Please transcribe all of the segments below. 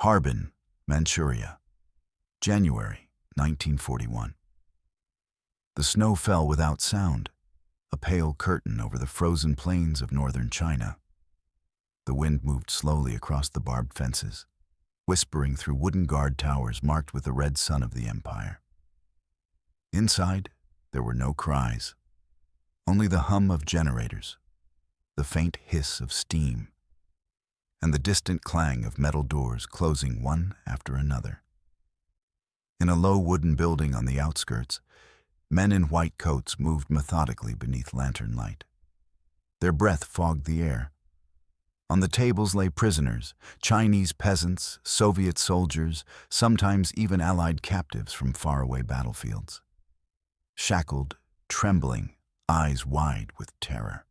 Harbin, Manchuria, January 1941. The snow fell without sound, a pale curtain over the frozen plains of northern China. The wind moved slowly across the barbed fences, whispering through wooden guard towers marked with the red sun of the empire. Inside, there were no cries, only the hum of generators, the faint hiss of steam, and the distant clang of metal doors closing one after another. In a low wooden building on the outskirts, men in white coats moved methodically beneath lantern light. Their breath fogged the air. On the tables lay prisoners, Chinese peasants, Soviet soldiers, sometimes even Allied captives from faraway battlefields. Shackled, trembling, eyes wide with terror.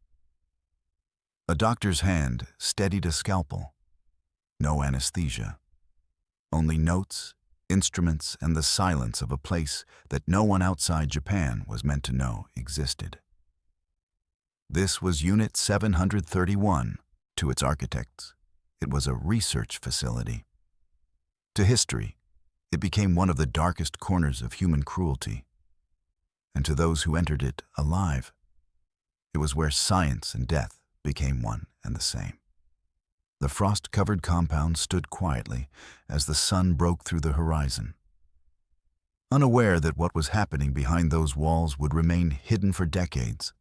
A doctor's hand steadied a scalpel. No anesthesia. Only notes, instruments, and the silence of a place that no one outside Japan was meant to know existed. This was Unit 731. To its architects, it was a research facility. To history, it became one of the darkest corners of human cruelty. And to those who entered it alive, it was where science and death became one and the same. The frost-covered compound stood quietly as the sun broke through the horizon. Unaware that what was happening behind those walls would remain hidden for decades,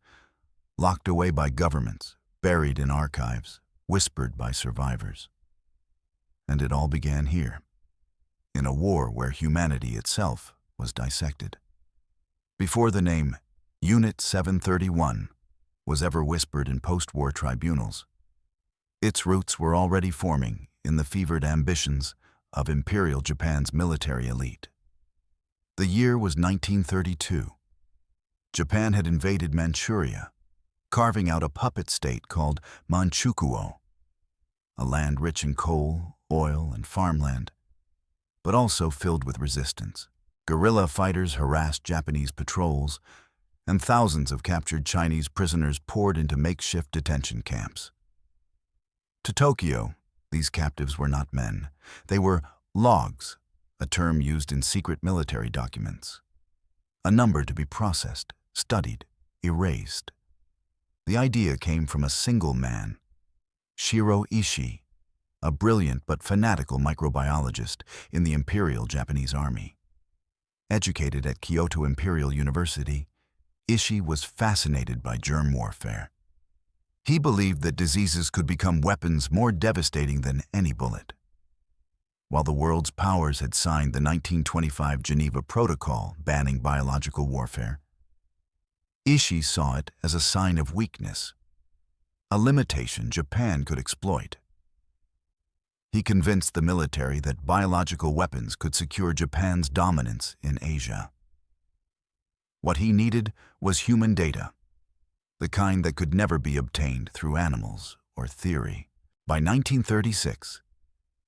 locked away by governments, buried in archives, whispered by survivors. And it all began here, in a war where humanity itself was dissected. Before the name Unit 731 was ever whispered in post-war tribunals, its roots were already forming in the fevered ambitions of Imperial Japan's military elite. The year was 1932. Japan had invaded Manchuria, carving out a puppet state called Manchukuo, a land rich in coal, oil, and farmland, but also filled with resistance. Guerrilla fighters harassed Japanese patrols, and thousands of captured Chinese prisoners poured into makeshift detention camps. To Tokyo, these captives were not men. They were logs, a term used in secret military documents. A number to be processed, studied, erased. The idea came from a single man, Shiro Ishii, a brilliant but fanatical microbiologist in the Imperial Japanese Army. Educated at Kyoto Imperial University, Ishii was fascinated by germ warfare. He believed that diseases could become weapons more devastating than any bullet. While the world's powers had signed the 1925 Geneva Protocol banning biological warfare, Ishii saw it as a sign of weakness, a limitation Japan could exploit. He convinced the military that biological weapons could secure Japan's dominance in Asia. What he needed was human data, the kind that could never be obtained through animals or theory. By 1936,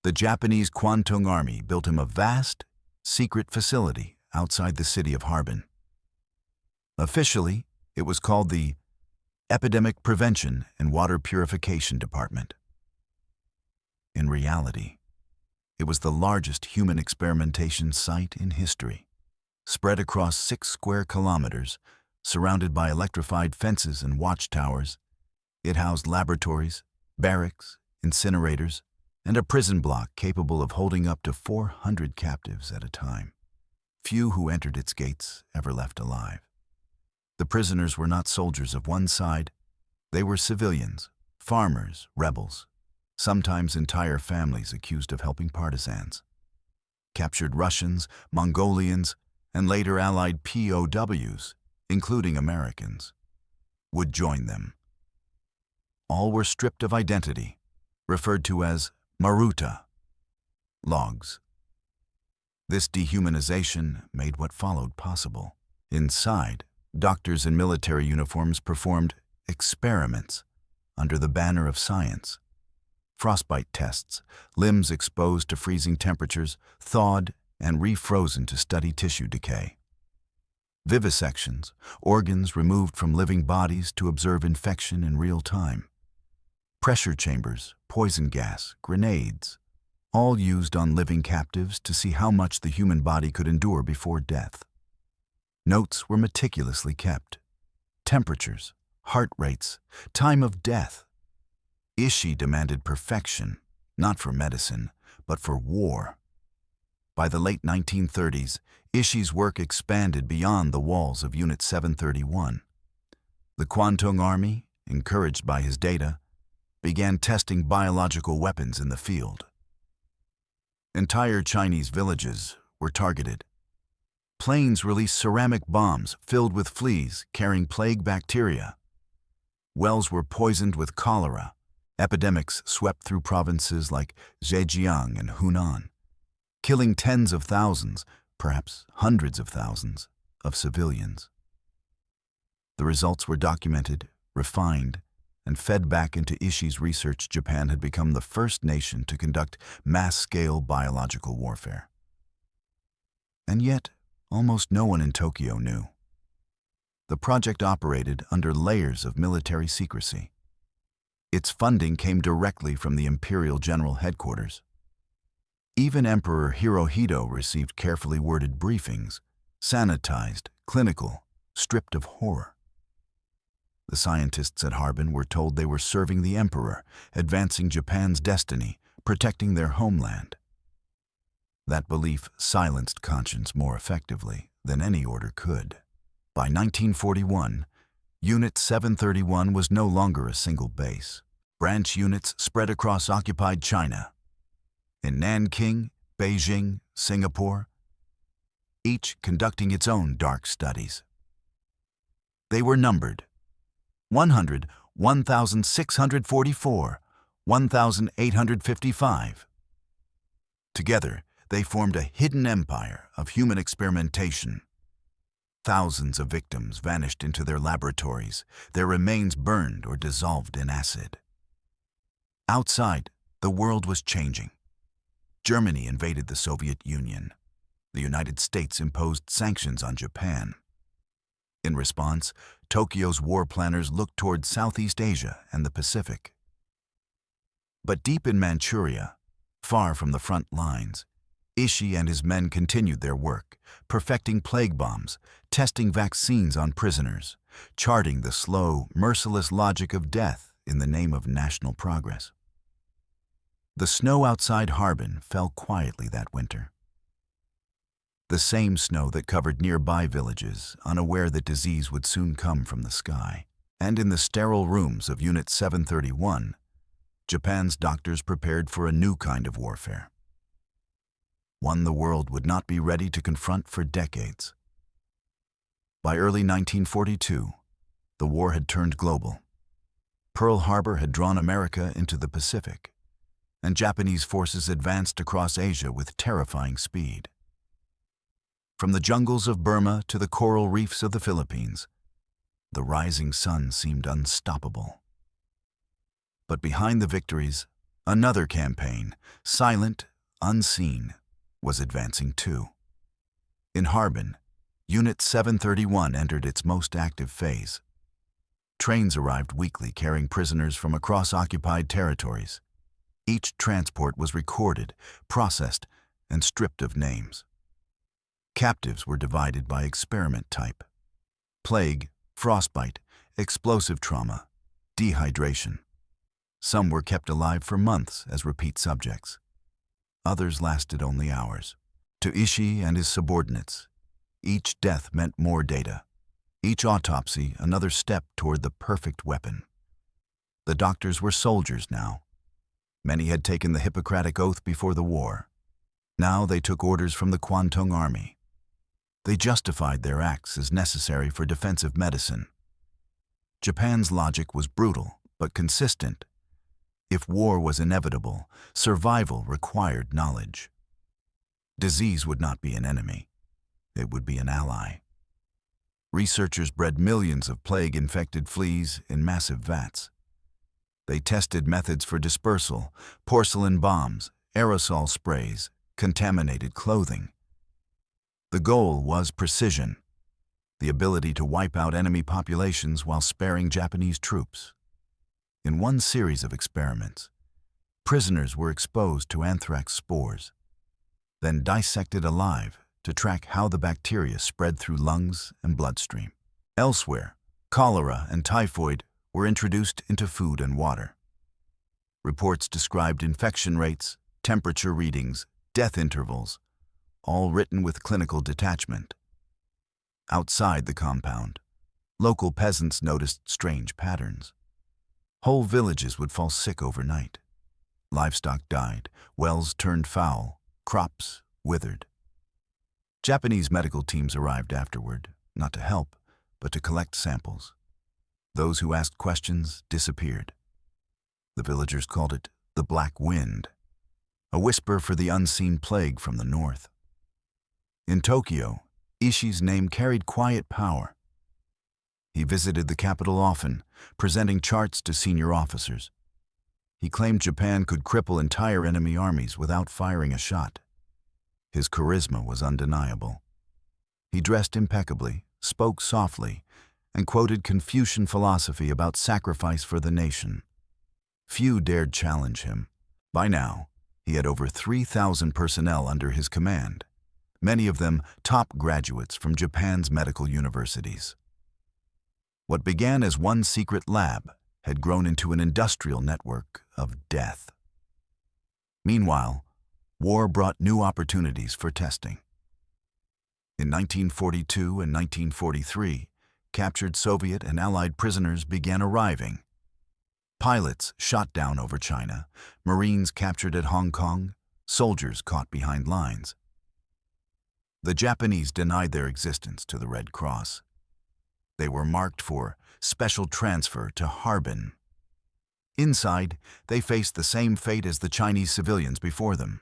the Japanese Kwantung Army built him a vast, secret facility outside the city of Harbin. Officially, it was called the Epidemic Prevention and Water Purification Department. In reality, it was the largest human experimentation site in history. Spread across 6 square kilometers, surrounded by electrified fences and watchtowers, it housed laboratories, barracks, incinerators, and a prison block capable of holding up to 400 captives at a time. Few who entered its gates ever left alive. The prisoners were not soldiers of one side. They were civilians, farmers, rebels, sometimes entire families accused of helping partisans. Captured Russians, Mongolians, and later Allied POWs, including Americans, would join them. All were stripped of identity, referred to as Maruta, logs. This dehumanization made what followed possible. Inside, doctors in military uniforms performed experiments under the banner of science. Frostbite tests, limbs exposed to freezing temperatures, thawed and refrozen to study tissue decay. Vivisections, organs removed from living bodies to observe infection in real time. Pressure chambers, poison gas, grenades, all used on living captives to see how much the human body could endure before death. Notes were meticulously kept. Temperatures, heart rates, time of death. Ishii demanded perfection, not for medicine, but for war. By the late 1930s, Ishii's work expanded beyond the walls of Unit 731. The Kwantung Army, encouraged by his data, began testing biological weapons in the field. Entire Chinese villages were targeted. Planes released ceramic bombs filled with fleas carrying plague bacteria. Wells were poisoned with cholera. Epidemics swept through provinces like Zhejiang and Hunan, killing tens of thousands, perhaps hundreds of thousands, of civilians. The results were documented, refined, and fed back into Ishii's research. Japan had become the first nation to conduct mass-scale biological warfare. And yet, almost no one in Tokyo knew. The project operated under layers of military secrecy. Its funding came directly from the Imperial General Headquarters. Even Emperor Hirohito received carefully worded briefings, sanitized, clinical, stripped of horror. The scientists at Harbin were told they were serving the emperor, advancing Japan's destiny, protecting their homeland. That belief silenced conscience more effectively than any order could. By 1941, Unit 731 was no longer a single base. Branch units spread across occupied China. In Nanking, Beijing, Singapore, each conducting its own dark studies. They were numbered: 100, 1,644, 1,855. Together, they formed a hidden empire of human experimentation. Thousands of victims vanished into their laboratories, their remains burned or dissolved in acid. Outside, the world was changing. Germany invaded the Soviet Union. The United States imposed sanctions on Japan. In response, Tokyo's war planners looked toward Southeast Asia and the Pacific. But deep in Manchuria, far from the front lines, Ishii and his men continued their work, perfecting plague bombs, testing vaccines on prisoners, charting the slow, merciless logic of death in the name of national progress. The snow outside Harbin fell quietly that winter. The same snow that covered nearby villages, unaware that disease would soon come from the sky. And in the sterile rooms of Unit 731, Japan's doctors prepared for a new kind of warfare. One the world would not be ready to confront for decades. By early 1942, the war had turned global. Pearl Harbor had drawn America into the Pacific, and Japanese forces advanced across Asia with terrifying speed. From the jungles of Burma to the coral reefs of the Philippines, the rising sun seemed unstoppable. But behind the victories, another campaign, silent, unseen, was advancing too. In Harbin, Unit 731 entered its most active phase. Trains arrived weekly carrying prisoners from across occupied territories. Each transport was recorded, processed, and stripped of names. Captives were divided by experiment type: plague, frostbite, explosive trauma, dehydration. Some were kept alive for months as repeat subjects. Others lasted only hours. To Ishii and his subordinates, each death meant more data. Each autopsy another step toward the perfect weapon. The doctors were soldiers now. Many had taken the Hippocratic Oath before the war. Now they took orders from the Kwantung Army. They justified their acts as necessary for defensive medicine. Japan's logic was brutal but consistent. If war was inevitable, survival required knowledge. Disease would not be an enemy. It would be an ally. Researchers bred millions of plague-infected fleas in massive vats. They tested methods for dispersal, porcelain bombs, aerosol sprays, contaminated clothing. The goal was precision, the ability to wipe out enemy populations while sparing Japanese troops. In one series of experiments, prisoners were exposed to anthrax spores, then dissected alive to track how the bacteria spread through lungs and bloodstream. Elsewhere, cholera and typhoid were introduced into food and water. Reports described infection rates, temperature readings, death intervals, all written with clinical detachment. Outside the compound, local peasants noticed strange patterns. Whole villages would fall sick overnight. Livestock died, wells turned foul, crops withered. Japanese medical teams arrived afterward, not to help, but to collect samples. Those who asked questions disappeared. The villagers called it the Black Wind, a whisper for the unseen plague from the north. In Tokyo, Ishii's name carried quiet power. He visited the capital often, presenting charts to senior officers. He claimed Japan could cripple entire enemy armies without firing a shot. His charisma was undeniable. He dressed impeccably, spoke softly, and quoted Confucian philosophy about sacrifice for the nation. Few dared challenge him. By now, he had over 3,000 personnel under his command, many of them top graduates from Japan's medical universities. What began as one secret lab had grown into an industrial network of death. Meanwhile, war brought new opportunities for testing. In 1942 and 1943, captured Soviet and Allied prisoners began arriving. Pilots shot down over China, Marines captured at Hong Kong, soldiers caught behind lines. The Japanese denied their existence to the Red Cross. They were marked for special transfer to Harbin. Inside, they faced the same fate as the Chinese civilians before them.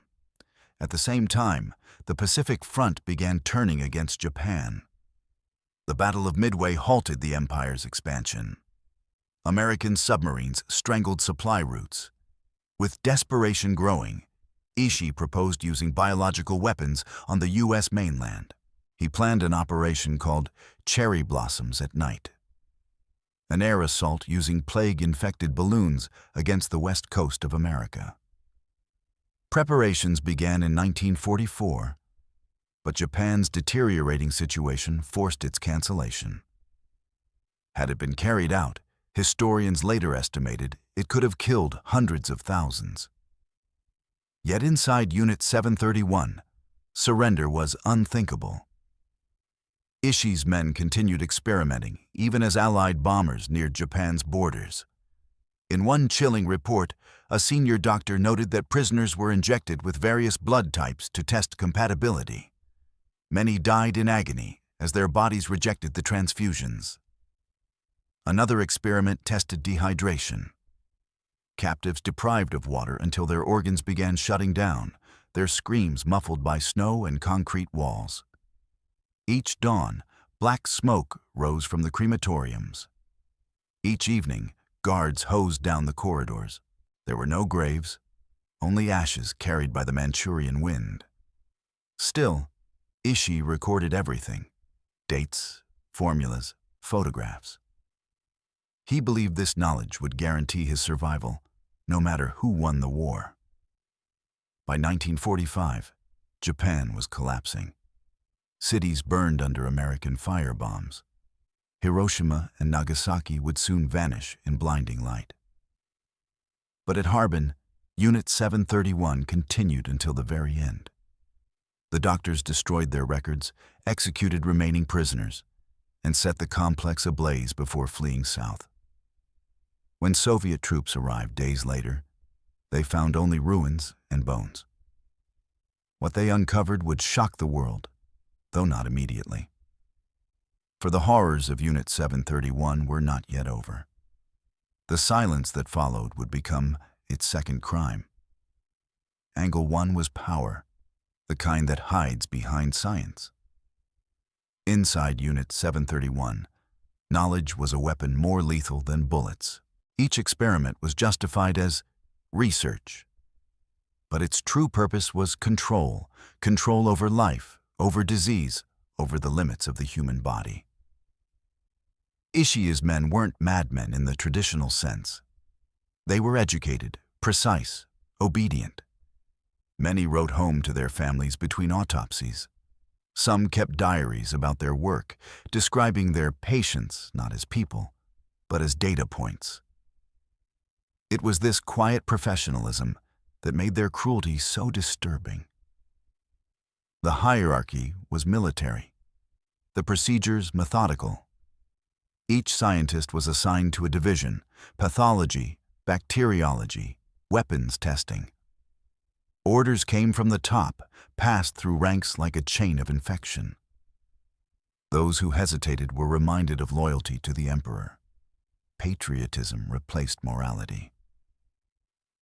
At the same time, the Pacific Front began turning against Japan. The Battle of Midway halted the empire's expansion. American submarines strangled supply routes. With desperation growing, Ishii proposed using biological weapons on the U.S. mainland. He planned an operation called Cherry Blossoms at Night, an air assault using plague-infected balloons against the west coast of America. Preparations began in 1944, but Japan's deteriorating situation forced its cancellation. Had it been carried out, historians later estimated it could have killed hundreds of thousands. Yet inside Unit 731, surrender was unthinkable. Ishii's men continued experimenting, even as Allied bombers neared Japan's borders. In one chilling report, a senior doctor noted that prisoners were injected with various blood types to test compatibility. Many died in agony as their bodies rejected the transfusions. Another experiment tested dehydration. Captives deprived of water until their organs began shutting down, their screams muffled by snow and concrete walls. Each dawn, black smoke rose from the crematoriums. Each evening, guards hosed down the corridors. There were no graves, only ashes carried by the Manchurian wind. Still, Ishii recorded everything: dates, formulas, photographs. He believed this knowledge would guarantee his survival, no matter who won the war. By 1945, Japan was collapsing. Cities burned under American firebombs. Hiroshima and Nagasaki would soon vanish in blinding light. But at Harbin, Unit 731 continued until the very end. The doctors destroyed their records, executed remaining prisoners, and set the complex ablaze before fleeing south. When Soviet troops arrived days later, they found only ruins and bones. What they uncovered would shock the world, though not immediately. For the horrors of Unit 731 were not yet over. The silence that followed would become its second crime. Angle 1 was power, the kind that hides behind science. Inside Unit 731, knowledge was a weapon more lethal than bullets. Each experiment was justified as research. But its true purpose was control over life, over disease, over the limits of the human body. Ishii's men weren't madmen in the traditional sense. They were educated, precise, obedient. Many wrote home to their families between autopsies. Some kept diaries about their work, describing their patients not as people, but as data points. It was this quiet professionalism that made their cruelty so disturbing. The hierarchy was military, the procedures methodical. Each scientist was assigned to a division: pathology, bacteriology, weapons testing. Orders came from the top, passed through ranks like a chain of infection. Those who hesitated were reminded of loyalty to the emperor. Patriotism replaced morality.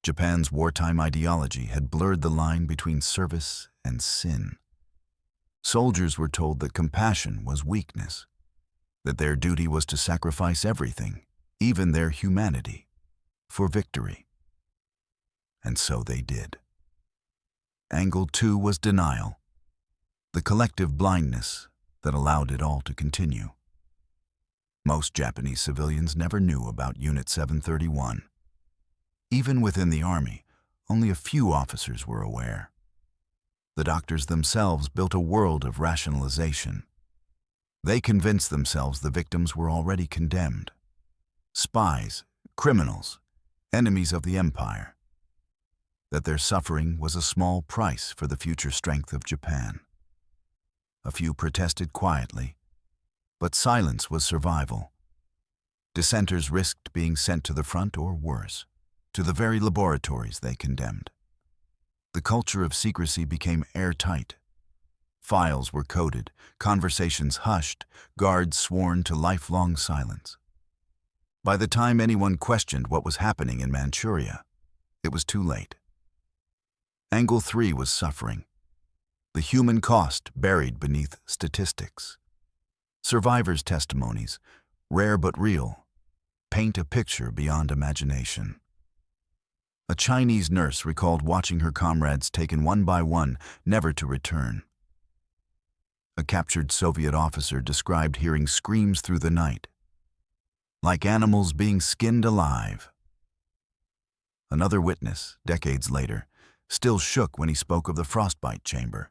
Japan's wartime ideology had blurred the line between service and sin. Soldiers were told that compassion was weakness, that their duty was to sacrifice everything, even their humanity, for victory. And so they did. Angle 2 was denial, the collective blindness that allowed it all to continue. Most Japanese civilians never knew about Unit 731. Even within the army, only a few officers were aware. The doctors themselves built a world of rationalization. They convinced themselves the victims were already condemned. Spies, criminals, enemies of the empire. That their suffering was a small price for the future strength of Japan. A few protested quietly, but silence was survival. Dissenters risked being sent to the front or worse, to the very laboratories they condemned. The culture of secrecy became airtight. Files were coded, conversations hushed, guards sworn to lifelong silence. By the time anyone questioned what was happening in Manchuria, it was too late. Angle 3 was suffering, the human cost buried beneath statistics. Survivors' testimonies, rare but real, paint a picture beyond imagination. A Chinese nurse recalled watching her comrades taken one by one, never to return. A captured Soviet officer described hearing screams through the night, like animals being skinned alive. Another witness, decades later, still shook when he spoke of the frostbite chamber.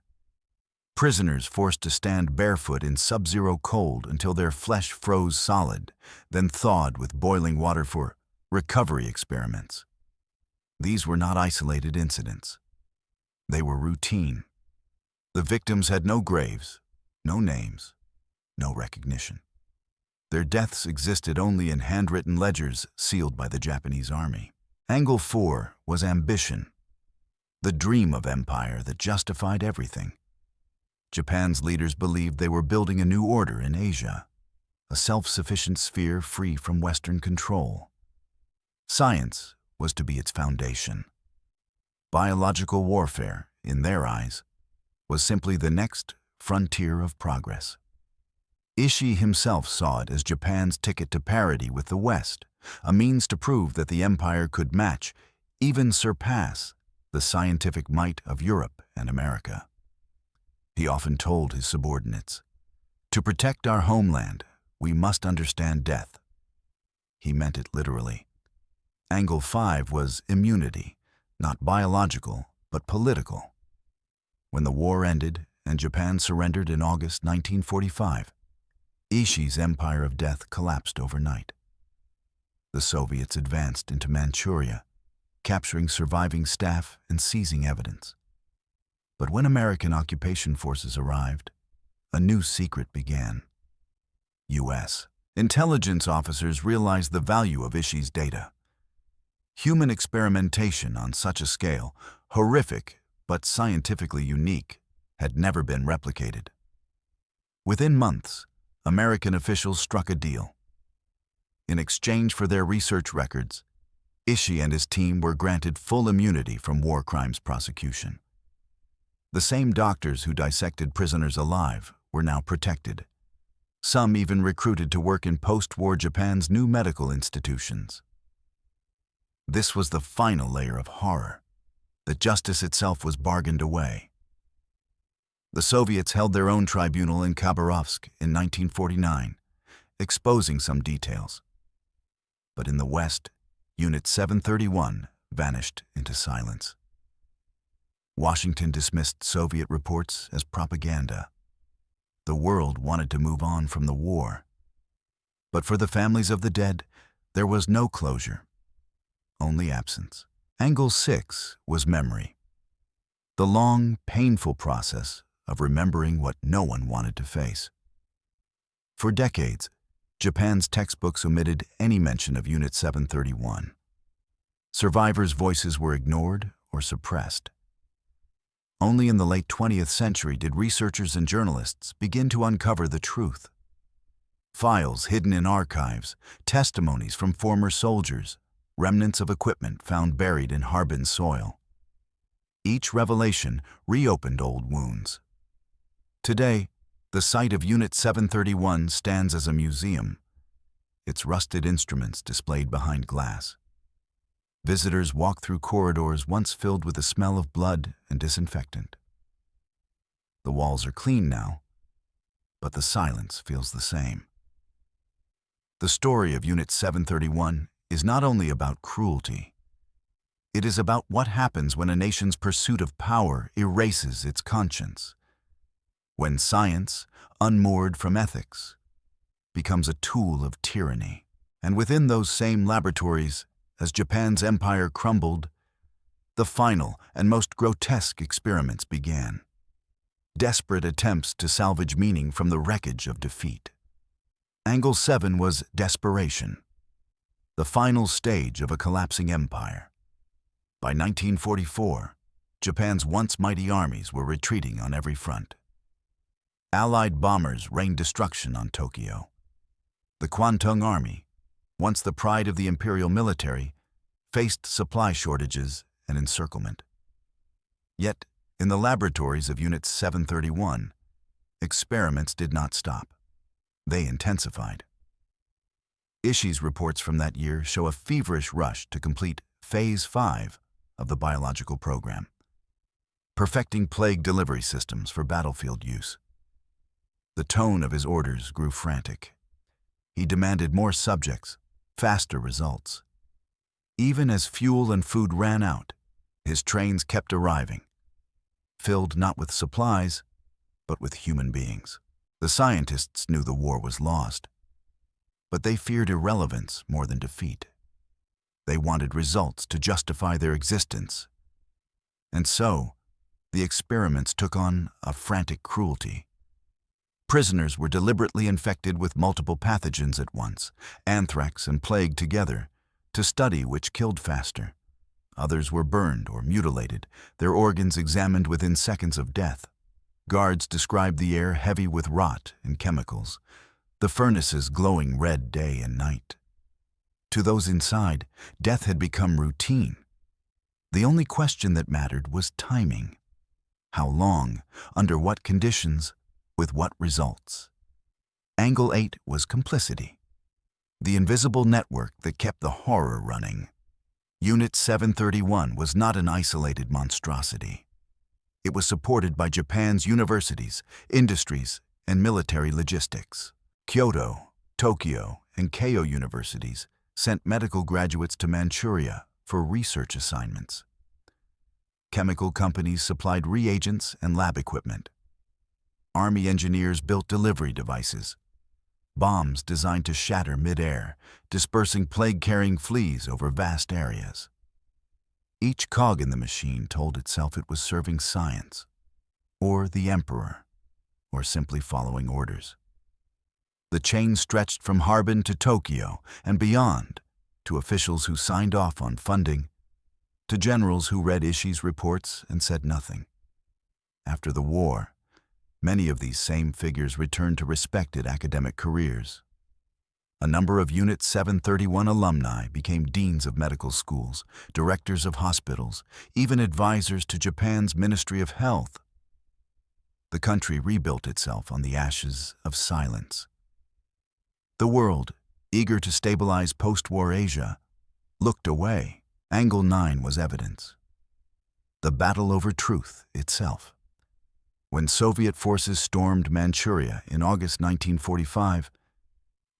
Prisoners forced to stand barefoot in sub-zero cold until their flesh froze solid, then thawed with boiling water for recovery experiments. These were not isolated incidents. They were routine. The victims had no graves, no names, no recognition. Their deaths existed only in handwritten ledgers sealed by the Japanese army. Angle 4 was ambition, the dream of empire that justified everything. Japan's leaders believed they were building a new order in Asia, a self-sufficient sphere free from Western control. Science was to be its foundation. Biological warfare, in their eyes, was simply the next frontier of progress. Ishii himself saw it as Japan's ticket to parity with the West, a means to prove that the empire could match, even surpass, the scientific might of Europe and America. He often told his subordinates, "To protect our homeland, we must understand death." He meant it literally. Angle 5 was immunity, not biological, but political. When the war ended and Japan surrendered in August 1945, Ishii's empire of death collapsed overnight. The Soviets advanced into Manchuria, capturing surviving staff and seizing evidence. But when American occupation forces arrived, a new secret began. U.S. intelligence officers realized the value of Ishii's data. Human experimentation on such a scale, horrific but scientifically unique, had never been replicated. Within months, American officials struck a deal. In exchange for their research records, Ishii and his team were granted full immunity from war crimes prosecution. The same doctors who dissected prisoners alive were now protected. Some even recruited to work in post-war Japan's new medical institutions. This was the final layer of horror. The justice itself was bargained away. The Soviets held their own tribunal in Khabarovsk in 1949, exposing some details. But in the West, Unit 731 vanished into silence. Washington dismissed Soviet reports as propaganda. The world wanted to move on from the war. But for the families of the dead, there was no closure, only absence. Angle 6 was memory. The long, painful process of remembering what no one wanted to face. For decades, Japan's textbooks omitted any mention of Unit 731. Survivors' voices were ignored or suppressed. Only in the late 20th century did researchers and journalists begin to uncover the truth. Files hidden in archives, testimonies from former soldiers, remnants of equipment found buried in Harbin soil. Each revelation reopened old wounds. Today, the site of Unit 731 stands as a museum, its rusted instruments displayed behind glass. Visitors walk through corridors once filled with the smell of blood and disinfectant. The walls are clean now, but the silence feels the same. The story of Unit 731 is not only about cruelty. It is about what happens when a nation's pursuit of power erases its conscience. When science, unmoored from ethics, becomes a tool of tyranny. And within those same laboratories, as Japan's empire crumbled, the final and most grotesque experiments began. Desperate attempts to salvage meaning from the wreckage of defeat. Angle 7 was desperation, the final stage of a collapsing empire. By 1944, Japan's once mighty armies were retreating on every front. Allied bombers rained destruction on Tokyo. The Kwantung Army, once the pride of the imperial military, faced supply shortages and encirclement. Yet, in the laboratories of Unit 731, experiments did not stop. They intensified. Ishi's reports from that year show a feverish rush to complete Phase 5 of the biological program, perfecting plague delivery systems for battlefield use. The tone of his orders grew frantic. He demanded more subjects, faster results. Even as fuel and food ran out, his trains kept arriving, filled not with supplies, but with human beings. The scientists knew the war was lost, but they feared irrelevance more than defeat. They wanted results to justify their existence. And so, the experiments took on a frantic cruelty. Prisoners were deliberately infected with multiple pathogens at once, anthrax and plague together, to study which killed faster. Others were burned or mutilated, their organs examined within seconds of death. Guards described the air heavy with rot and chemicals, the furnaces glowing red day and night. To those inside, death had become routine. The only question that mattered was timing. How long, under what conditions, with what results? Angle 8 was complicity, the invisible network that kept the horror running. Unit 731 was not an isolated monstrosity. It was supported by Japan's universities, industries, and military logistics. Kyoto, Tokyo, and Keio universities sent medical graduates to Manchuria for research assignments. Chemical companies supplied reagents and lab equipment. Army engineers built delivery devices, bombs designed to shatter mid-air, dispersing plague-carrying fleas over vast areas. Each cog in the machine told itself it was serving science, or the emperor, or simply following orders. The chain stretched from Harbin to Tokyo and beyond, to officials who signed off on funding, to generals who read Ishi's reports and said nothing. After the war, many of these same figures returned to respected academic careers. A number of Unit 731 alumni became deans of medical schools, directors of hospitals, even advisors to Japan's Ministry of Health. The country rebuilt itself on the ashes of silence. The world, eager to stabilize post-war Asia, looked away. Angle 9 was evidence. The battle over truth itself. When Soviet forces stormed Manchuria in August 1945,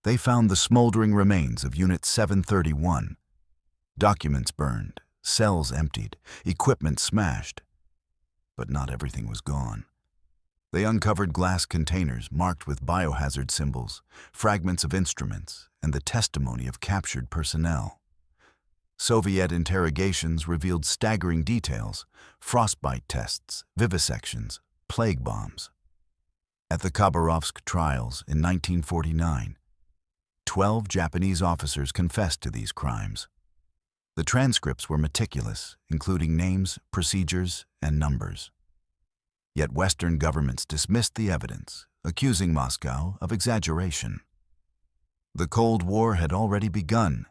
they found the smoldering remains of Unit 731. Documents burned, cells emptied, equipment smashed. But not everything was gone. They uncovered glass containers marked with biohazard symbols, fragments of instruments, and the testimony of captured personnel. Soviet interrogations revealed staggering details: frostbite tests, vivisections, plague bombs. At the Khabarovsk trials in 1949, 12 Japanese officers confessed to these crimes. The transcripts were meticulous, including names, procedures, and numbers. Yet Western governments dismissed the evidence, accusing Moscow of exaggeration. The Cold War had already begun,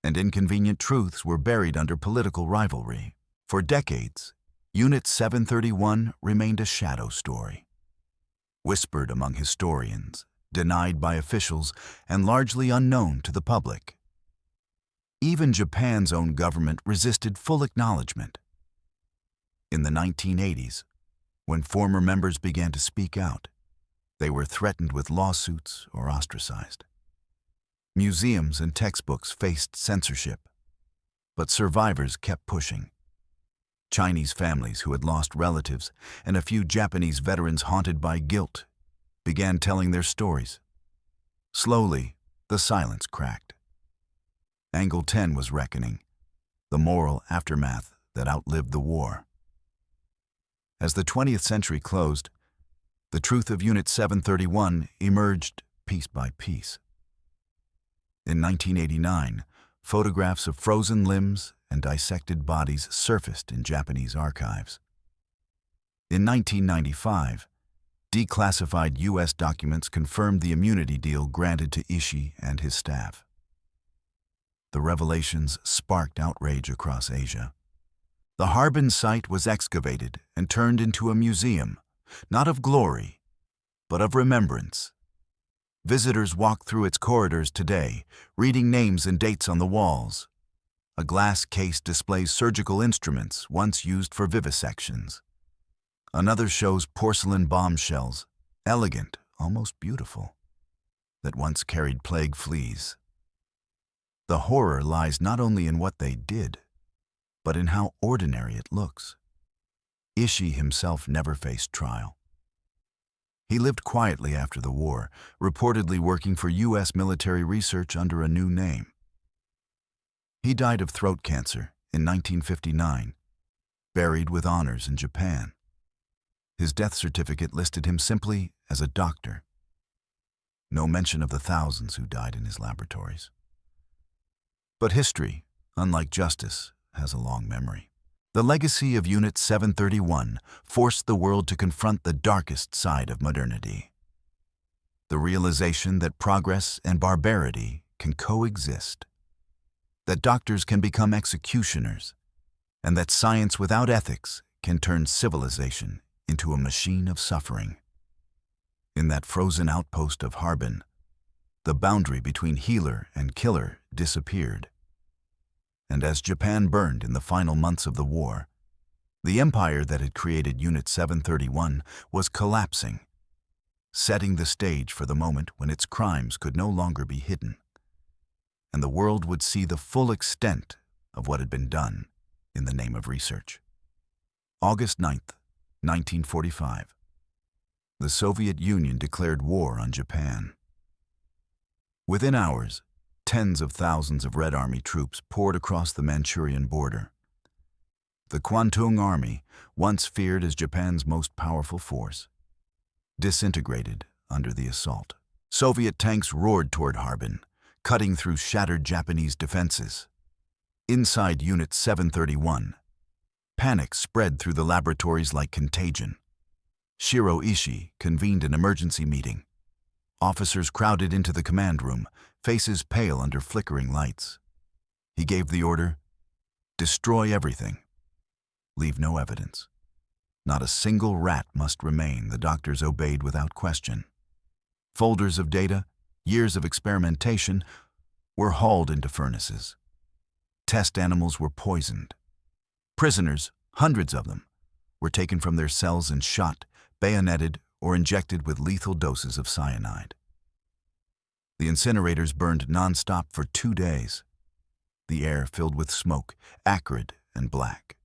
and inconvenient truths were buried under political rivalry. For decades, Unit 731 remained a shadow story, whispered among historians, denied by officials, and largely unknown to the public. Even Japan's own government resisted full acknowledgement. In the 1980s, when former members began to speak out, they were threatened with lawsuits or ostracized. Museums and textbooks faced censorship, but survivors kept pushing. Chinese families who had lost relatives and a few Japanese veterans haunted by guilt began telling their stories. Slowly, the silence cracked. Angle 10 was reckoning, the moral aftermath that outlived the war. As the 20th century closed, the truth of Unit 731 emerged piece by piece. In 1989, photographs of frozen limbs and dissected bodies surfaced in Japanese archives. In 1995, declassified U.S. documents confirmed the immunity deal granted to Ishii and his staff. The revelations sparked outrage across Asia. The Harbin site was excavated and turned into a museum, not of glory, but of remembrance. Visitors walk through its corridors today, reading names and dates on the walls. A glass case displays surgical instruments once used for vivisections. Another shows porcelain bombshells, elegant, almost beautiful, that once carried plague fleas. The horror lies not only in what they did, but in how ordinary it looks. Ishii himself never faced trial. He lived quietly after the war, reportedly working for U.S. military research under a new name. He died of throat cancer in 1959, buried with honors in Japan. His death certificate listed him simply as a doctor. No mention of the thousands who died in his laboratories. But history, unlike justice, has a long memory. The legacy of Unit 731 forced the world to confront the darkest side of modernity. The realization that progress and barbarity can coexist, that doctors can become executioners, and that science without ethics can turn civilization into a machine of suffering. In that frozen outpost of Harbin, the boundary between healer and killer disappeared. And as Japan burned in the final months of the war, the empire that had created Unit 731 was collapsing, setting the stage for the moment when its crimes could no longer be hidden, and the world would see the full extent of what had been done in the name of research. August 9th, 1945. The Soviet Union declared war on Japan. Within hours, tens of thousands of Red Army troops poured across the Manchurian border. The Kwantung Army, once feared as Japan's most powerful force, disintegrated under the assault. Soviet tanks roared toward Harbin, cutting through shattered Japanese defenses. Inside Unit 731, panic spread through the laboratories like contagion. Shiro Ishii convened an emergency meeting. Officers crowded into the command room, faces pale under flickering lights. He gave the order, "Destroy everything. Leave no evidence. Not a single rat must remain." The doctors obeyed without question. Folders of data, years of experimentation, were hauled into furnaces. Test animals were poisoned. Prisoners, hundreds of them, were taken from their cells and shot, bayoneted, or injected with lethal doses of cyanide. The incinerators burned non-stop for 2 days, the air filled with smoke, acrid and black.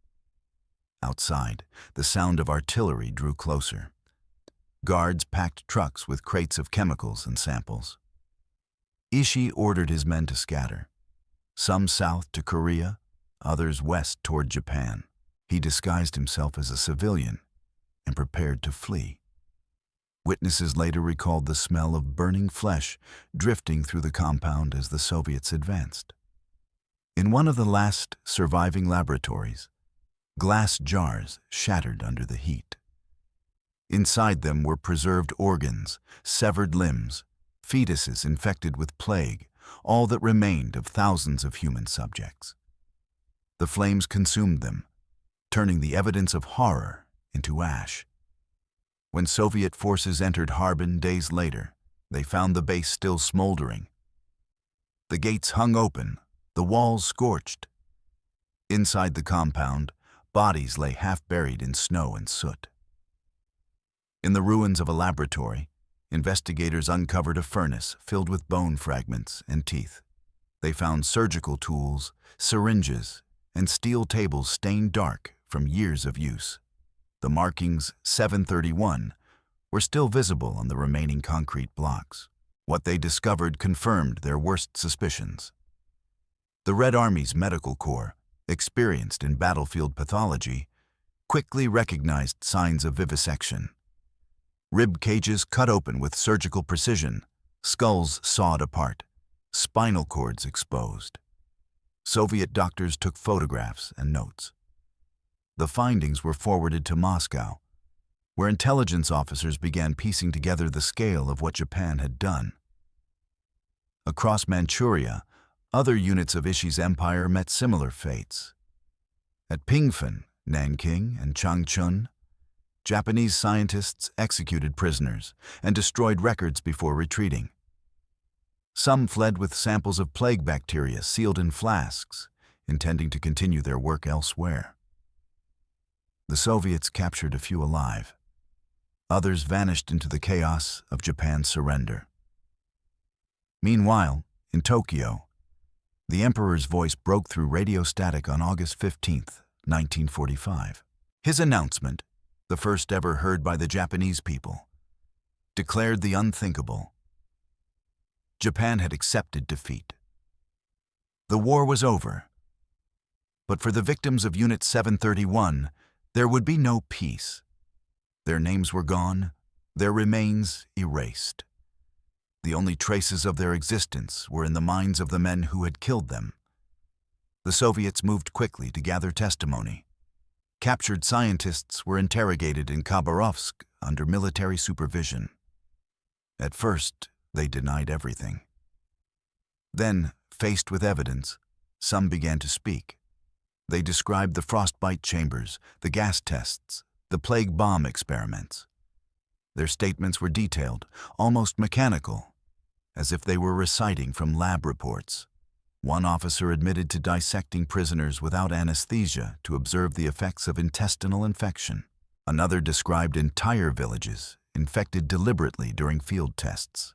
Outside, the sound of artillery drew closer. Guards packed trucks with crates of chemicals and samples. Ishii ordered his men to scatter, some south to Korea, others west toward Japan. He disguised himself as a civilian and prepared to flee. Witnesses later recalled the smell of burning flesh drifting through the compound as the Soviets advanced. In one of the last surviving laboratories, glass jars shattered under the heat. Inside them were preserved organs, severed limbs, fetuses infected with plague, all that remained of thousands of human subjects. The flames consumed them, turning the evidence of horror into ash. When Soviet forces entered Harbin days later, they found the base still smoldering. The gates hung open, the walls scorched. Inside the compound, bodies lay half-buried in snow and soot. In the ruins of a laboratory, investigators uncovered a furnace filled with bone fragments and teeth. They found surgical tools, syringes, and steel tables stained dark from years of use. The markings 731 were still visible on the remaining concrete blocks. What they discovered confirmed their worst suspicions. The Red Army's Medical Corps, experienced in battlefield pathology, quickly recognized signs of vivisection. Rib cages cut open with surgical precision, skulls sawed apart, spinal cords exposed. Soviet doctors took photographs and notes. The findings were forwarded to Moscow, where intelligence officers began piecing together the scale of what Japan had done. Across Manchuria, other units of Ishii's empire met similar fates. At Pingfen, Nanking, and Changchun, Japanese scientists executed prisoners and destroyed records before retreating. Some fled with samples of plague bacteria sealed in flasks, intending to continue their work elsewhere. The Soviets captured a few alive. Others vanished into the chaos of Japan's surrender. Meanwhile, in Tokyo, the emperor's voice broke through radio static on August 15, 1945. His announcement, the first ever heard by the Japanese people, declared the unthinkable. Japan had accepted defeat. The war was over. But for the victims of Unit 731, there would be no peace. Their names were gone, their remains erased. The only traces of their existence were in the minds of the men who had killed them. The Soviets moved quickly to gather testimony. Captured scientists were interrogated in Khabarovsk under military supervision. At first, they denied everything. Then, faced with evidence, some began to speak. They described the frostbite chambers, the gas tests, the plague bomb experiments. Their statements were detailed, almost mechanical, as if they were reciting from lab reports. One officer admitted to dissecting prisoners without anesthesia to observe the effects of intestinal infection. Another described entire villages infected deliberately during field tests.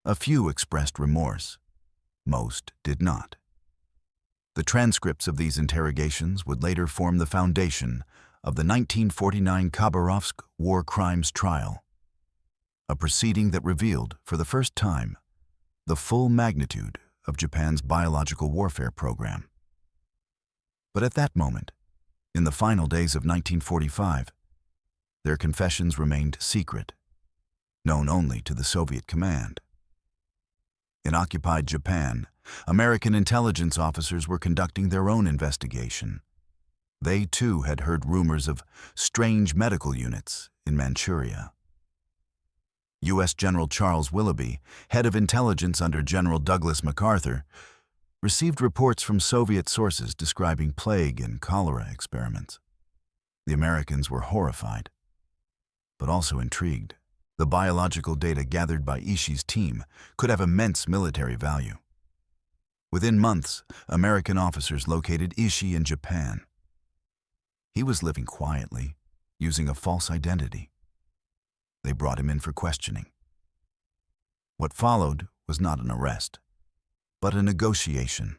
A few expressed remorse. Most did not. The transcripts of these interrogations would later form the foundation of the 1949 Khabarovsk war crimes trial, a proceeding that revealed, for the first time, the full magnitude of Japan's biological warfare program. But at that moment, in the final days of 1945, their confessions remained secret, known only to the Soviet command. In occupied Japan, American intelligence officers were conducting their own investigation. They, too, had heard rumors of strange medical units in Manchuria. U.S. General Charles Willoughby, head of intelligence under General Douglas MacArthur, received reports from Soviet sources describing plague and cholera experiments. The Americans were horrified, but also intrigued. The biological data gathered by Ishii's team could have immense military value. Within months, American officers located Ishii in Japan. He was living quietly, using a false identity. They brought him in for questioning. What followed was not an arrest, but a negotiation.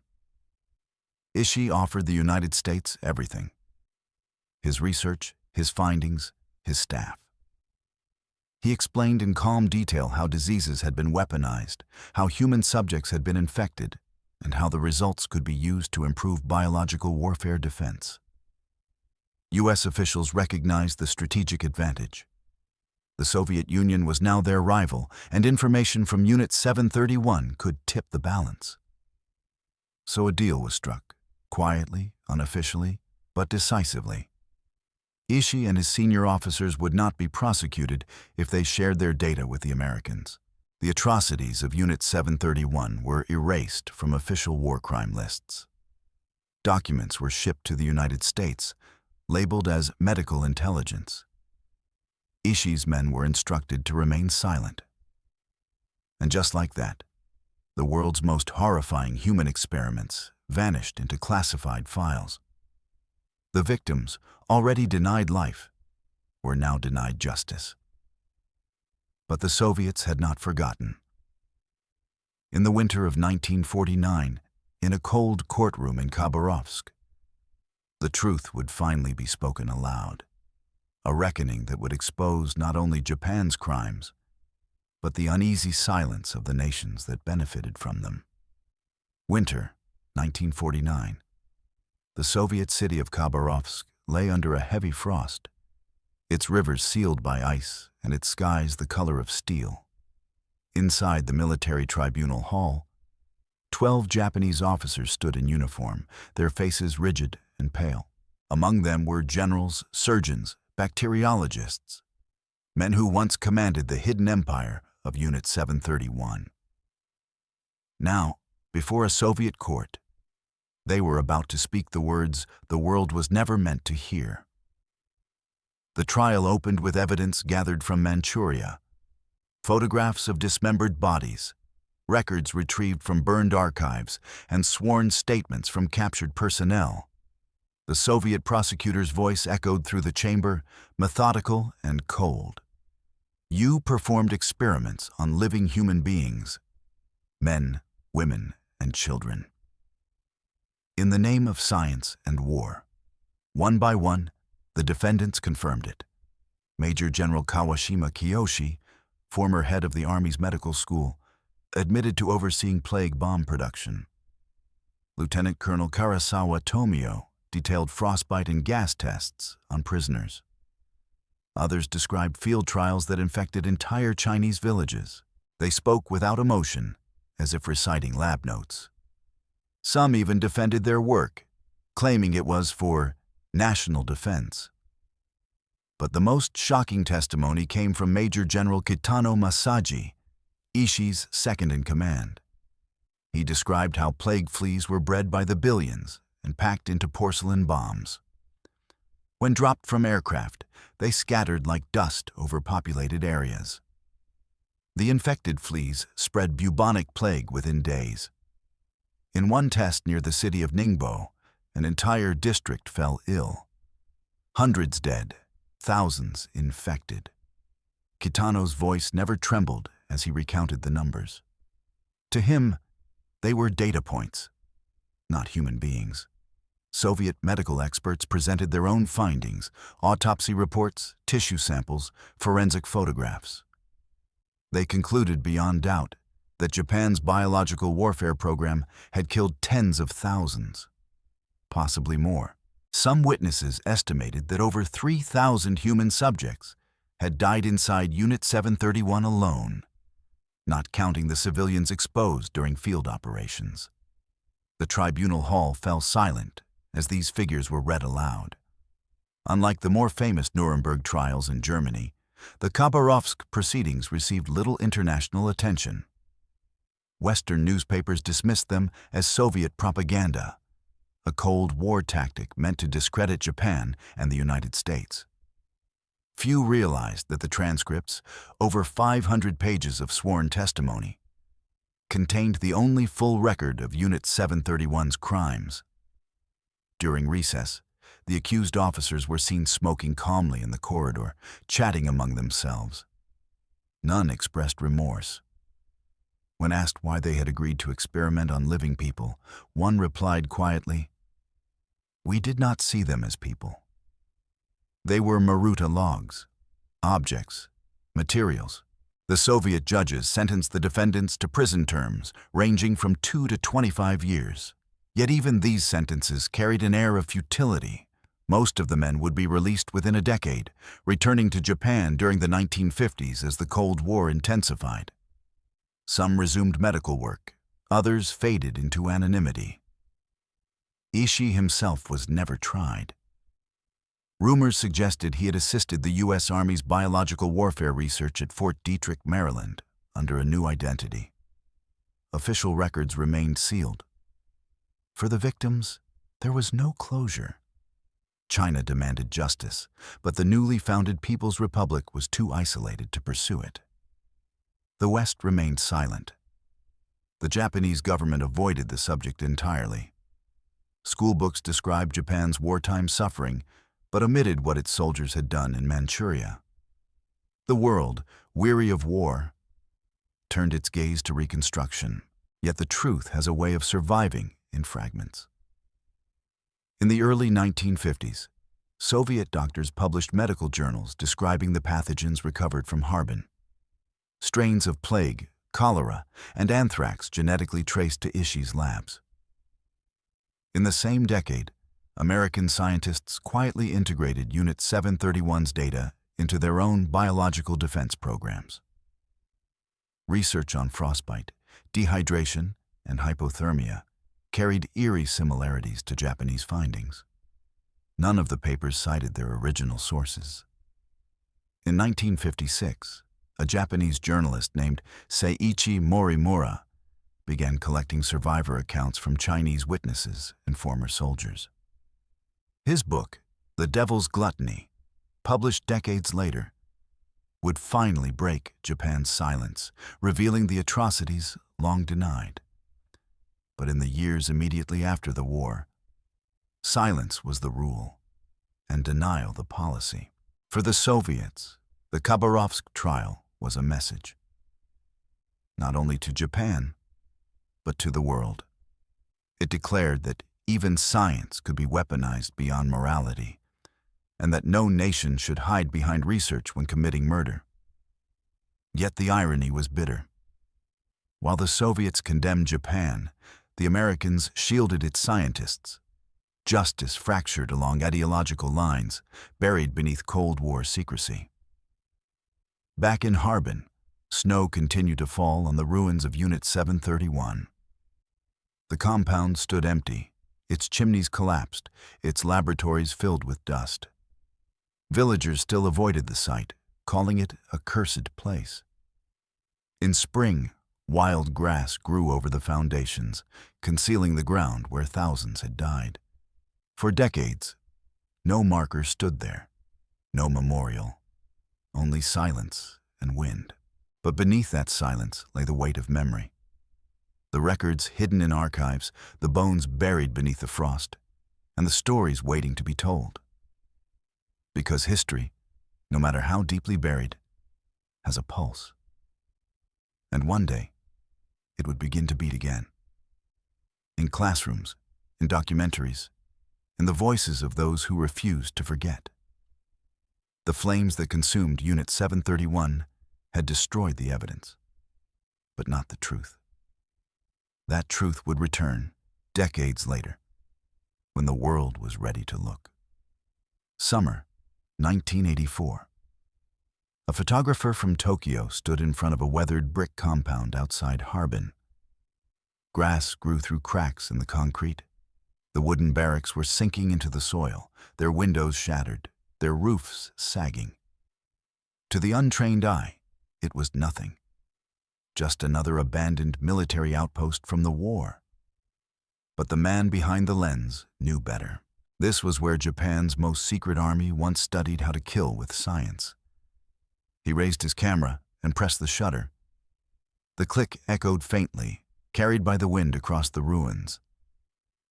Ishii offered the United States everything: his research, his findings, his staff. He explained in calm detail how diseases had been weaponized, how human subjects had been infected, and how the results could be used to improve biological warfare defense. U.S. officials recognized the strategic advantage. The Soviet Union was now their rival, and information from Unit 731 could tip the balance. So a deal was struck, quietly, unofficially, but decisively. Ishii and his senior officers would not be prosecuted if they shared their data with the Americans. The atrocities of Unit 731 were erased from official war crime lists. Documents were shipped to the United States, labeled as medical intelligence. Ishii's men were instructed to remain silent. And just like that, the world's most horrifying human experiments vanished into classified files. The victims, already denied life, were now denied justice. But the Soviets had not forgotten. In the winter of 1949, in a cold courtroom in Khabarovsk, the truth would finally be spoken aloud, a reckoning that would expose not only Japan's crimes, but the uneasy silence of the nations that benefited from them. Winter, 1949. The Soviet city of Khabarovsk lay under a heavy frost, its rivers sealed by ice and its skies the color of steel. Inside the military tribunal hall, 12 Japanese officers stood in uniform, their faces rigid and pale. Among them were generals, surgeons, bacteriologists, men who once commanded the hidden empire of Unit 731. Now, before a Soviet court, they were about to speak the words the world was never meant to hear. The trial opened with evidence gathered from Manchuria, photographs of dismembered bodies, records retrieved from burned archives, and sworn statements from captured personnel. The Soviet prosecutor's voice echoed through the chamber, methodical and cold. You performed experiments on living human beings, men, women, and children. In the name of science and war. One by one, the defendants confirmed it. Major General Kawashima Kiyoshi, former head of the Army's medical school, admitted to overseeing plague bomb production. Lieutenant Colonel Karasawa Tomio detailed frostbite and gas tests on prisoners. Others described field trials that infected entire Chinese villages. They spoke without emotion, as if reciting lab notes. Some even defended their work, claiming it was for national defense. But the most shocking testimony came from Major General Kitano Masaji, Ishii's second-in-command. He described how plague fleas were bred by the billions and packed into porcelain bombs. When dropped from aircraft, they scattered like dust over populated areas. The infected fleas spread bubonic plague within days. In one test near the city of Ningbo, an entire district fell ill. Hundreds dead, thousands infected. Kitano's voice never trembled as he recounted the numbers. To him, they were data points, not human beings. Soviet medical experts presented their own findings, autopsy reports, tissue samples, forensic photographs. They concluded beyond doubt that Japan's biological warfare program had killed tens of thousands, possibly more. Some witnesses estimated that over 3,000 human subjects had died inside Unit 731 alone, not counting the civilians exposed during field operations. The tribunal hall fell silent as these figures were read aloud. Unlike the more famous Nuremberg trials in Germany, the Khabarovsk proceedings received little international attention. Western newspapers dismissed them as Soviet propaganda, a Cold War tactic meant to discredit Japan and the United States. Few realized that the transcripts, over 500 pages of sworn testimony, contained the only full record of Unit 731's crimes. During recess, the accused officers were seen smoking calmly in the corridor, chatting among themselves. None expressed remorse. When asked why they had agreed to experiment on living people, one replied quietly, "We did not see them as people. They were Maruta logs, objects, materials. The Soviet judges sentenced the defendants to prison terms ranging from 2 to 25 years. Yet even these sentences carried an air of futility. Most of the men would be released within a decade, returning to Japan during the 1950s as the Cold War intensified. Some resumed medical work, others faded into anonymity. Ishii himself was never tried. Rumors suggested he had assisted the U.S. Army's biological warfare research at Fort Detrick, Maryland, under a new identity. Official records remained sealed. For the victims, there was no closure. China demanded justice, but the newly founded People's Republic was too isolated to pursue it. The West remained silent. The Japanese government avoided the subject entirely. Schoolbooks described Japan's wartime suffering, but omitted what its soldiers had done in Manchuria. The world, weary of war, turned its gaze to reconstruction, yet the truth has a way of surviving in fragments. In the early 1950s, Soviet doctors published medical journals describing the pathogens recovered from Harbin. Strains of plague, cholera, and anthrax genetically traced to Ishii's labs. In the same decade, American scientists quietly integrated Unit 731's data into their own biological defense programs. Research on frostbite, dehydration, and hypothermia carried eerie similarities to Japanese findings. None of the papers cited their original sources. In 1956, a Japanese journalist named Seiichi Morimura began collecting survivor accounts from Chinese witnesses and former soldiers. His book, The Devil's Gluttony, published decades later, would finally break Japan's silence, revealing the atrocities long denied. But in the years immediately after the war, silence was the rule, and denial the policy. For the Soviets, the Khabarovsk trial was a message, not only to Japan, but to the world. It declared that even science could be weaponized beyond morality, and that no nation should hide behind research when committing murder. Yet the irony was bitter. While the Soviets condemned Japan, the Americans shielded its scientists. Justice fractured along ideological lines, buried beneath Cold War secrecy. Back in Harbin, snow continued to fall on the ruins of Unit 731. The compound stood empty, its chimneys collapsed, its laboratories filled with dust. Villagers still avoided the site, calling it a cursed place. In spring, wild grass grew over the foundations, concealing the ground where thousands had died. For decades, no marker stood there, no memorial, only silence and wind. But beneath that silence lay the weight of memory. The records hidden in archives, the bones buried beneath the frost, and the stories waiting to be told. Because history, no matter how deeply buried, has a pulse. And one day, it would begin to beat again. In classrooms, in documentaries, in the voices of those who refused to forget. The flames that consumed Unit 731 had destroyed the evidence, but not the truth. That truth would return decades later, when the world was ready to look. Summer, 1984. A photographer from Tokyo stood in front of a weathered brick compound outside Harbin. Grass grew through cracks in the concrete. The wooden barracks were sinking into the soil, their windows shattered, their roofs sagging. To the untrained eye, it was nothing. Just another abandoned military outpost from the war. But the man behind the lens knew better. This was where Japan's most secret army once studied how to kill with science. He raised his camera and pressed the shutter. The click echoed faintly, carried by the wind across the ruins.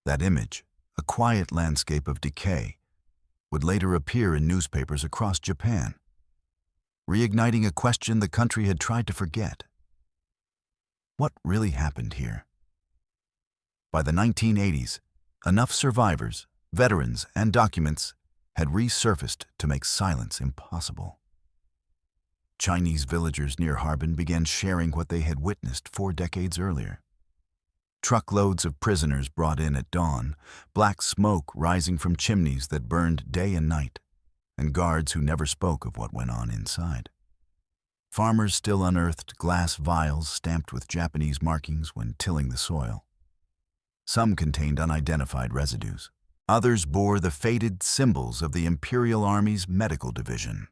That image, a quiet landscape of decay, would later appear in newspapers across Japan, reigniting a question the country had tried to forget. What really happened here? By the 1980s, enough survivors, veterans, and documents had resurfaced to make silence impossible. Chinese villagers near Harbin began sharing what they had witnessed 4 decades earlier. Truckloads of prisoners brought in at dawn, black smoke rising from chimneys that burned day and night, and guards who never spoke of what went on inside. Farmers still unearthed glass vials stamped with Japanese markings when tilling the soil. Some contained unidentified residues. Others bore the faded symbols of the Imperial Army's medical division.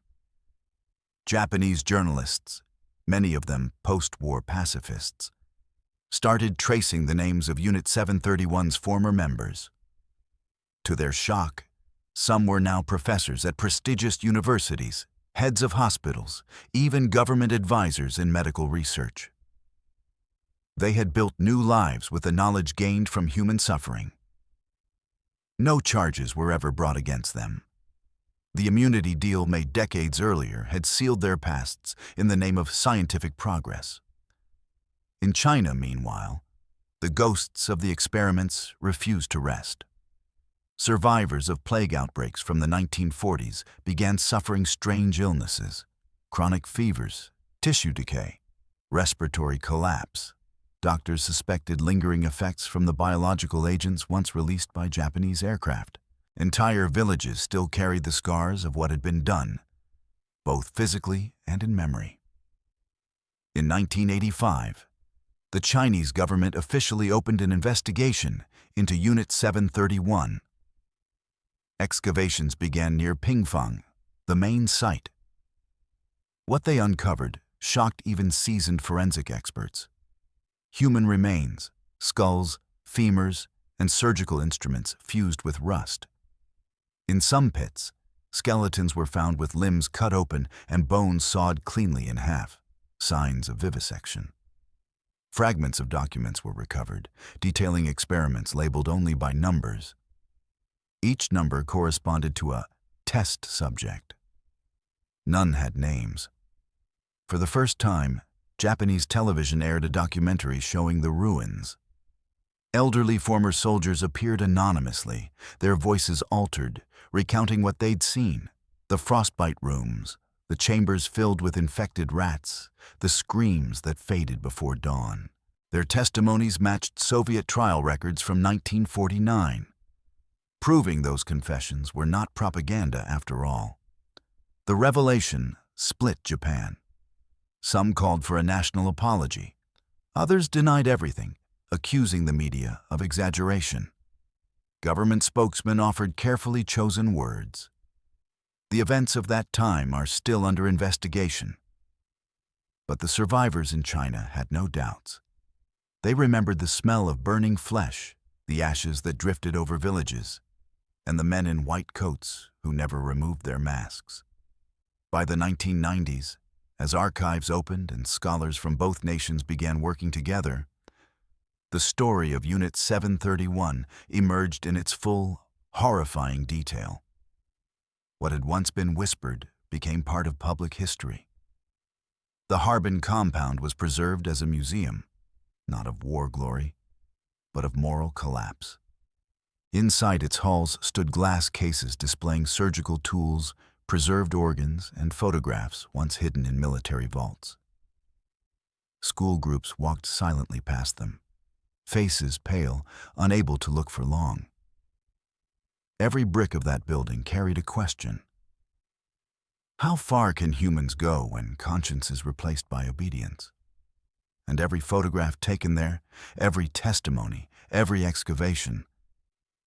Japanese journalists, many of them post-war pacifists, started tracing the names of Unit 731's former members. To their shock, some were now professors at prestigious universities, heads of hospitals, even government advisors in medical research. They had built new lives with the knowledge gained from human suffering. No charges were ever brought against them. The immunity deal made decades earlier had sealed their pasts in the name of scientific progress. In China, meanwhile, the ghosts of the experiments refused to rest. Survivors of plague outbreaks from the 1940s began suffering strange illnesses, chronic fevers, tissue decay, respiratory collapse. Doctors suspected lingering effects from the biological agents once released by Japanese aircraft. Entire villages still carried the scars of what had been done, both physically and in memory. In 1985, the Chinese government officially opened an investigation into Unit 731. Excavations began near Pingfang, the main site. What they uncovered shocked even seasoned forensic experts. Human remains, skulls, femurs, and surgical instruments fused with rust. In some pits, skeletons were found with limbs cut open and bones sawed cleanly in half, signs of vivisection. Fragments of documents were recovered, detailing experiments labeled only by numbers. Each number corresponded to a test subject. None had names. For the first time, Japanese television aired a documentary showing the ruins. Elderly former soldiers appeared anonymously, their voices altered, recounting what they'd seen: the frostbite rooms, the chambers filled with infected rats, the screams that faded before dawn. Their testimonies matched Soviet trial records from 1949, proving those confessions were not propaganda after all. The revelation split Japan. Some called for a national apology. Others denied everything, accusing the media of exaggeration. Government spokesmen offered carefully chosen words. The events of that time are still under investigation. But the survivors in China had no doubts. They remembered the smell of burning flesh, the ashes that drifted over villages, and the men in white coats who never removed their masks. By the 1990s, as archives opened and scholars from both nations began working together, the story of Unit 731 emerged in its full, horrifying detail. What had once been whispered became part of public history. The Harbin compound was preserved as a museum, not of war glory, but of moral collapse. Inside its halls stood glass cases displaying surgical tools, preserved organs, and photographs once hidden in military vaults. School groups walked silently past them, faces pale, unable to look for long. Every brick of that building carried a question. How far can humans go when conscience is replaced by obedience? And every photograph taken there, every testimony, every excavation,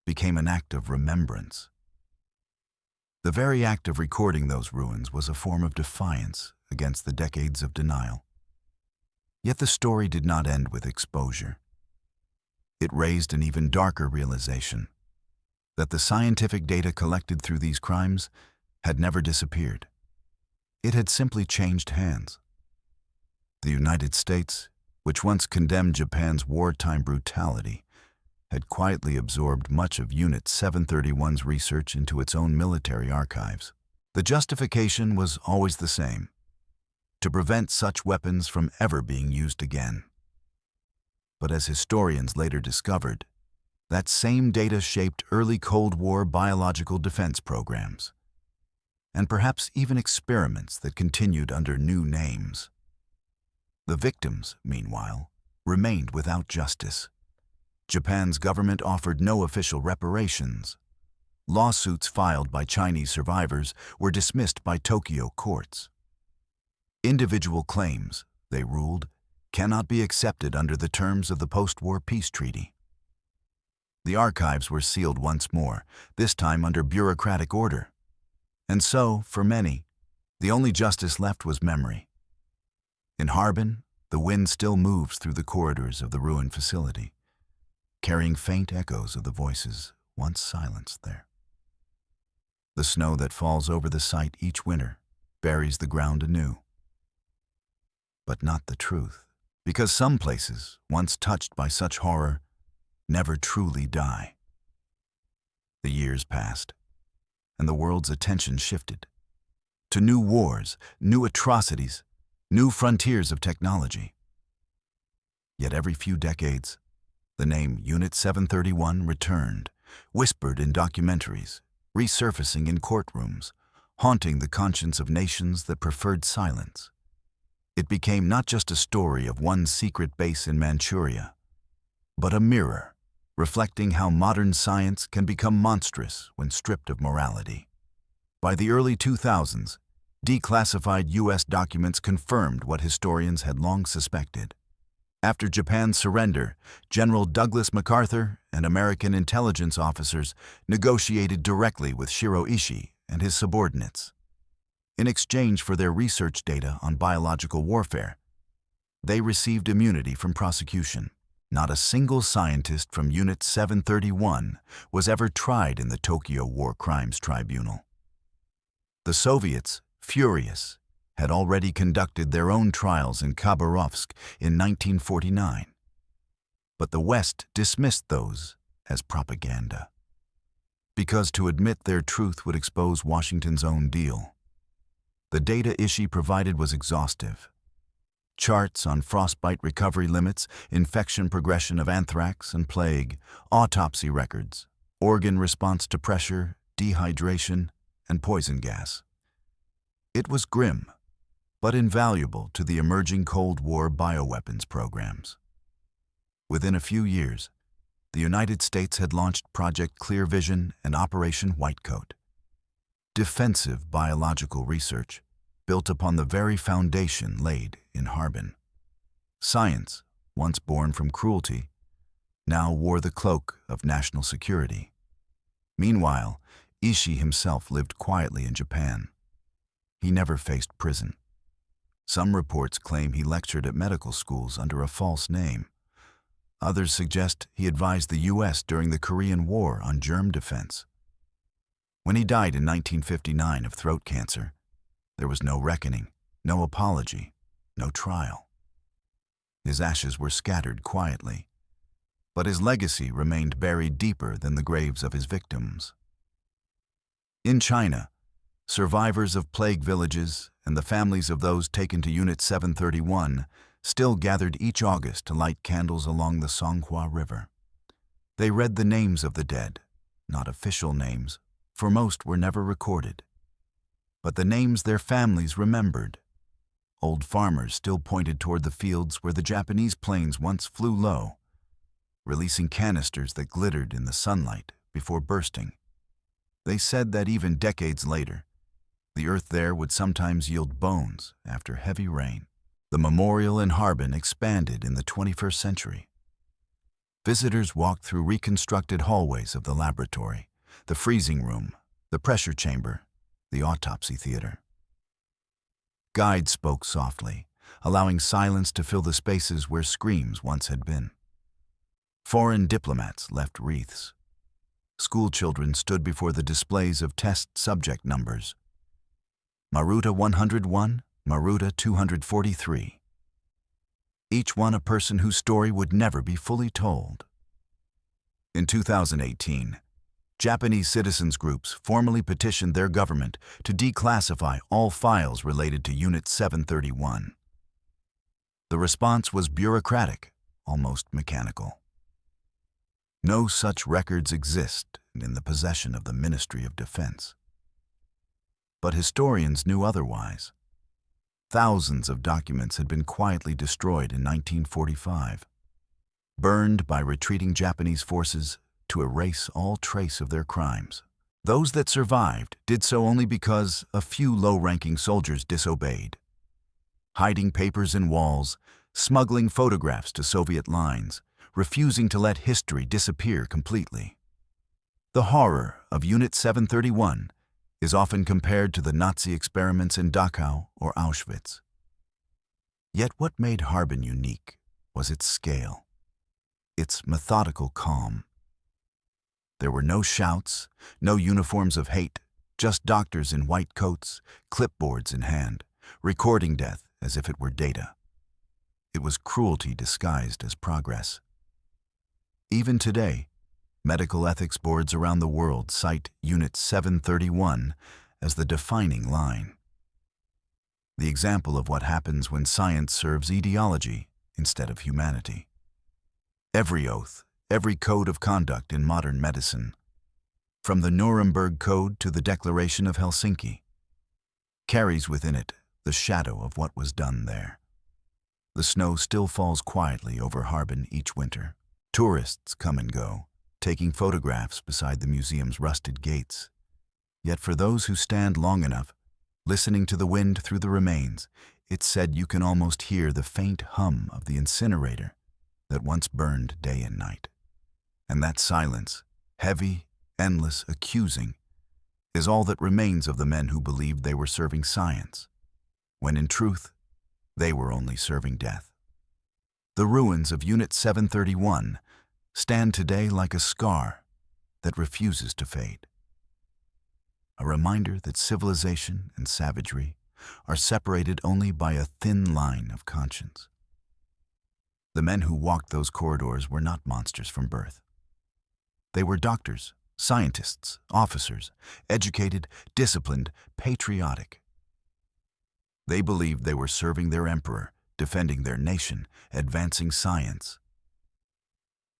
became an act of remembrance. The very act of recording those ruins was a form of defiance against the decades of denial. Yet the story did not end with exposure. It raised an even darker realization that the scientific data collected through these crimes had never disappeared. It had simply changed hands. The United States, which once condemned Japan's wartime brutality, had quietly absorbed much of Unit 731's research into its own military archives. The justification was always the same: to prevent such weapons from ever being used again. But as historians later discovered, That same data shaped early Cold War biological defense programs, and perhaps even experiments that continued under new names. The victims, meanwhile, remained without justice. Japan's government offered no official reparations. Lawsuits filed by Chinese survivors were dismissed by Tokyo courts. Individual claims, they ruled, cannot be accepted under the terms of the post-war peace treaty. The archives were sealed once more, this time under bureaucratic order. And so, for many, the only justice left was memory. In Harbin, the wind still moves through the corridors of the ruined facility, carrying faint echoes of the voices once silenced there. The snow that falls over the site each winter buries the ground anew. But not the truth, because some places, once touched by such horror, never truly die. The years passed, and the world's attention shifted to new wars, new atrocities, new frontiers of technology. Yet every few decades, the name Unit 731 returned, whispered in documentaries, resurfacing in courtrooms, haunting the conscience of nations that preferred silence. It became not just a story of one secret base in Manchuria, but a mirror reflecting how modern science can become monstrous when stripped of morality. By the early 2000s, declassified U.S. documents confirmed what historians had long suspected. After Japan's surrender, General Douglas MacArthur and American intelligence officers negotiated directly with Shiro Ishii and his subordinates. In exchange for their research data on biological warfare, they received immunity from prosecution. Not a single scientist from Unit 731 was ever tried in the Tokyo War Crimes Tribunal. The Soviets, furious, had already conducted their own trials in Khabarovsk in 1949. But the West dismissed those as propaganda, because to admit their truth would expose Washington's own deal. The data Ishii provided was exhaustive. Charts on frostbite recovery limits, infection progression of anthrax and plague, autopsy records, organ response to pressure, dehydration, and poison gas. It was grim, but invaluable to the emerging Cold War bioweapons programs. Within a few years, the United States had launched Project Clear Vision and Operation Whitecoat. Defensive biological research built upon the very foundation laid in Harbin. Science, once born from cruelty, now wore the cloak of national security. Meanwhile, Ishii himself lived quietly in Japan. He never faced prison. Some reports claim he lectured at medical schools under a false name. Others suggest he advised the U.S. during the Korean War on germ defense. When he died in 1959 of throat cancer, there was no reckoning, no apology, no trial. His ashes were scattered quietly, but his legacy remained buried deeper than the graves of his victims. In China, survivors of plague villages and the families of those taken to Unit 731 still gathered each August to light candles along the Songhua River. They read the names of the dead, not official names, for most were never recorded, but the names their families remembered. Old farmers still pointed toward the fields where the Japanese planes once flew low, releasing canisters that glittered in the sunlight before bursting. They said that even decades later, the earth there would sometimes yield bones after heavy rain. The memorial in Harbin expanded in the 21st century. Visitors walked through reconstructed hallways of the laboratory, the freezing room, the pressure chamber, the autopsy theater. Guides spoke softly, allowing silence to fill the spaces where screams once had been. Foreign diplomats left wreaths. School children stood before the displays of test subject numbers. Maruta 101, Maruta 243. Each one a person whose story would never be fully told. In 2018, Japanese citizens groups formally petitioned their government to declassify all files related to Unit 731. The response was bureaucratic, almost mechanical. No such records exist in the possession of the Ministry of Defense. But historians knew otherwise. Thousands of documents had been quietly destroyed in 1945, burned by retreating Japanese forces to erase all trace of their crimes. Those that survived did so only because a few low-ranking soldiers disobeyed, hiding papers in walls, smuggling photographs to Soviet lines, refusing to let history disappear completely. The horror of Unit 731 is often compared to the Nazi experiments in Dachau or Auschwitz. Yet what made Harbin unique was its scale, its methodical calm. There were no shouts, no uniforms of hate, just doctors in white coats, clipboards in hand, recording death as if it were data. It was cruelty disguised as progress. Even today, medical ethics boards around the world cite Unit 731 as the defining line. The example of what happens when science serves ideology instead of humanity. Every oath, every code of conduct in modern medicine, from the Nuremberg Code to the Declaration of Helsinki, carries within it the shadow of what was done there. The snow still falls quietly over Harbin each winter. Tourists come and go, taking photographs beside the museum's rusted gates. Yet for those who stand long enough, listening to the wind through the remains, it's said you can almost hear the faint hum of the incinerator that once burned day and night. And that silence, heavy, endless, accusing, is all that remains of the men who believed they were serving science, when in truth, they were only serving death. The ruins of Unit 731 stand today like a scar that refuses to fade. A reminder that civilization and savagery are separated only by a thin line of conscience. The men who walked those corridors were not monsters from birth. They were doctors, scientists, officers, educated, disciplined, patriotic. They believed they were serving their emperor, defending their nation, advancing science.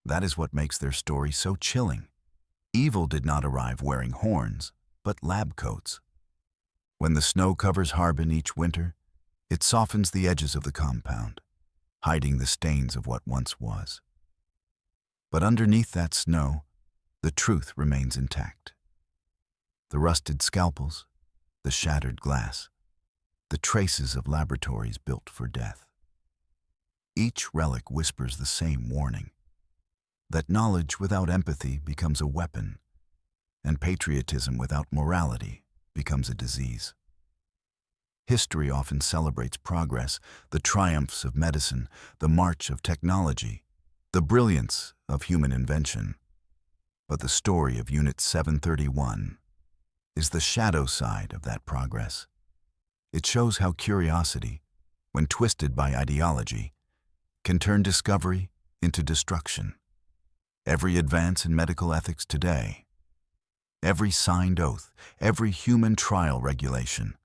That is what makes their story so chilling. Evil did not arrive wearing horns, but lab coats. When the snow covers Harbin each winter, it softens the edges of the compound, hiding the stains of what once was. But underneath that snow, the truth remains intact. The rusted scalpels, the shattered glass, the traces of laboratories built for death. Each relic whispers the same warning, that knowledge without empathy becomes a weapon, and patriotism without morality becomes a disease. History often celebrates progress, the triumphs of medicine, the march of technology, the brilliance of human invention. But the story of Unit 731 is the shadow side of that progress. It shows how curiosity, when twisted by ideology, can turn discovery into destruction. Every advance in medical ethics today, every signed oath, every human trial regulation,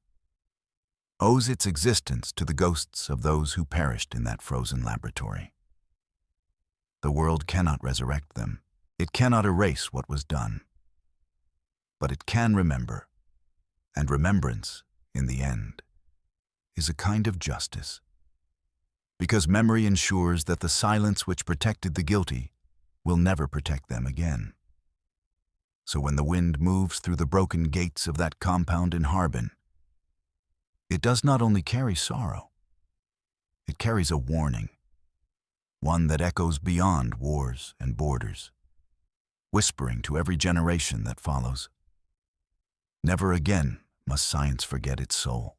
owes its existence to the ghosts of those who perished in that frozen laboratory. The world cannot resurrect them. It cannot erase what was done. But it can remember, and remembrance, in the end, is a kind of justice. Because memory ensures that the silence which protected the guilty will never protect them again. So when the wind moves through the broken gates of that compound in Harbin, it does not only carry sorrow, it carries a warning, one that echoes beyond wars and borders, whispering to every generation that follows. Never again must science forget its soul.